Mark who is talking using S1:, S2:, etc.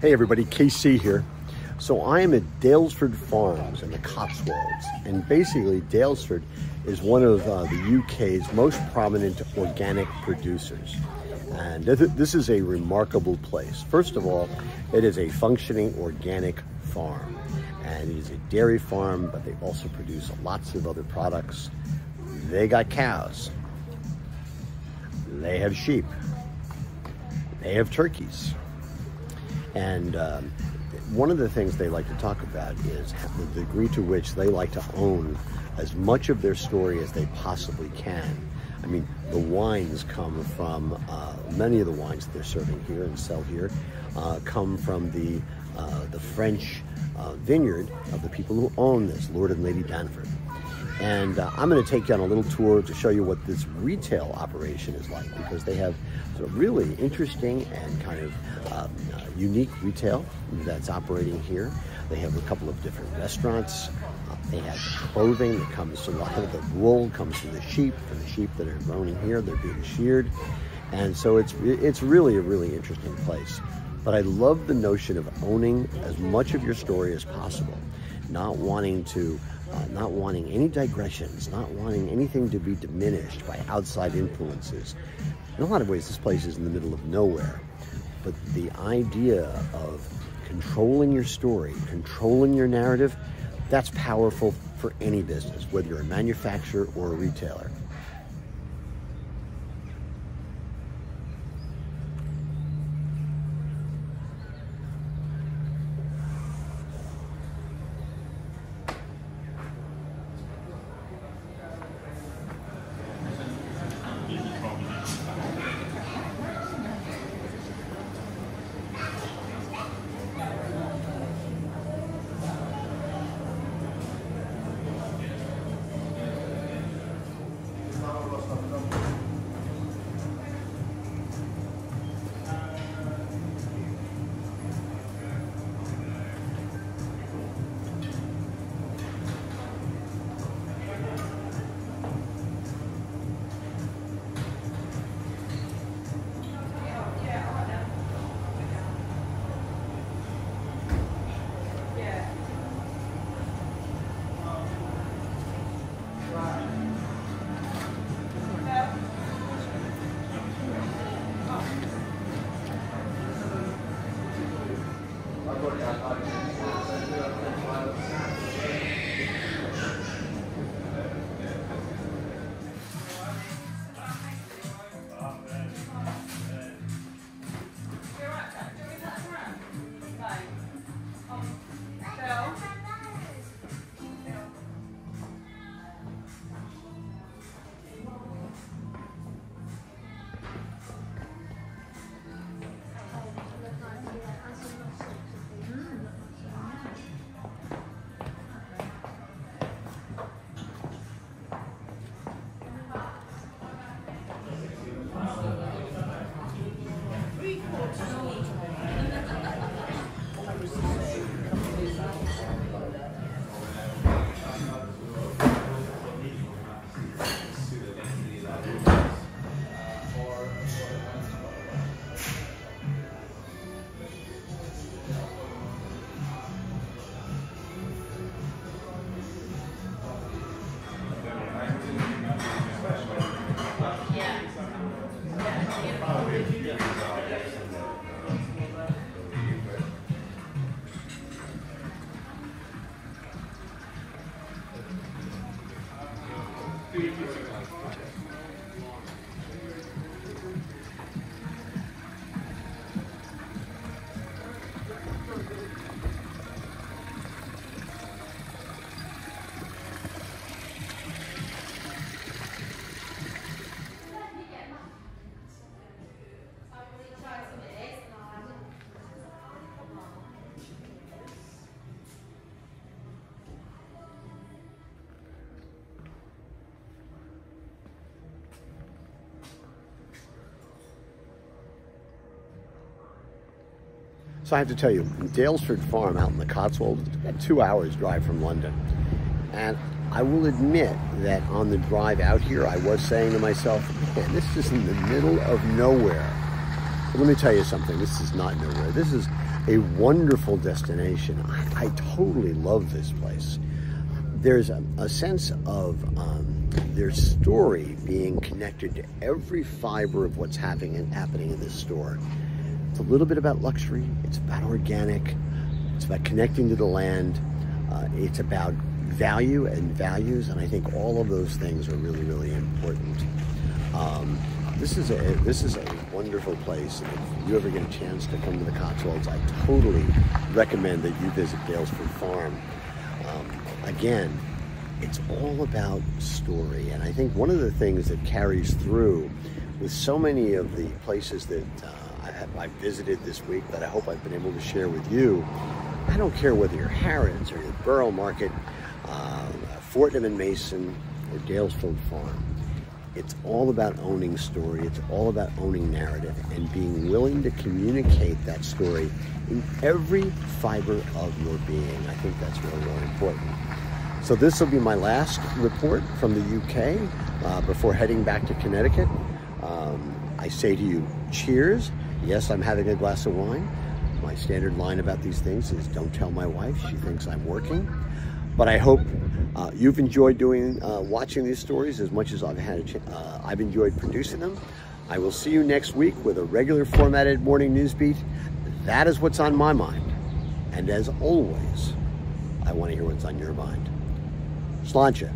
S1: Hey everybody, KC here. So I am at Daylesford Farms in the Cotswolds, and basically Daylesford is one of the UK's most prominent organic producers. And this is a remarkable place. First of all, it is a functioning organic farm, and it is a dairy farm, but they also produce lots of other products. They got cows, they have sheep, they have turkeys. And one of the things they like to talk about is the degree to which they like to own as much of their story as they possibly can. I mean, the wines come from, many of the wines that they're serving here and sell here come from the French vineyard of the people who own this, Lord and Lady Danford. And I'm going to take you on a little tour to show you what this retail operation is like, because they have sort of really interesting and kind of unique retail that's operating here. They have a couple of different restaurants. They have clothing that comes, so a lot of the wool comes from the sheep that are grown in here. They're being sheared. And so it's really a really interesting place. But I love the notion of owning as much of your story as possible, not wanting any digressions, not wanting anything to be diminished by outside influences. In a lot of ways, this place is in the middle of nowhere, but the idea of controlling your story, controlling your narrative, that's powerful for any business, whether you're a manufacturer or a retailer. So I have to tell you, Daylesford Farm out in the Cotswolds, it's about 2 hours drive from London. And I will admit that on the drive out here, I was saying to myself, man, this is in the middle of nowhere. But let me tell you something, this is not nowhere. This is a wonderful destination. I totally love this place. There's a sense of their story being connected to every fiber of what's happening in this store. It's a little bit about luxury, it's about organic, it's about connecting to the land, it's about value and values, and I think all of those things are really, really important. This is a wonderful place, and if you ever get a chance to come to the Cotswolds, I totally recommend that you visit Daylesford Farm. Again, it's all about story, and I think one of the things that carries through with so many of the places that I've visited this week that I hope I've been able to share with you, I don't care whether you're Harrods or you're Borough Market, Fortnum and Mason, or Daylesford Farm. It's all about owning story, it's all about owning narrative, and being willing to communicate that story in every fiber of your being. I think that's really, really important. So this will be my last report from the UK before heading back to Connecticut. I say to you, cheers. Yes, I'm having a glass of wine. My standard line about these things is don't tell my wife, she thinks I'm working. But I hope you've enjoyed watching these stories as much as I've enjoyed producing them. I will see you next week with a regular formatted morning news beat. That is what's on my mind. And as always, I want to hear what's on your mind. Sláinte.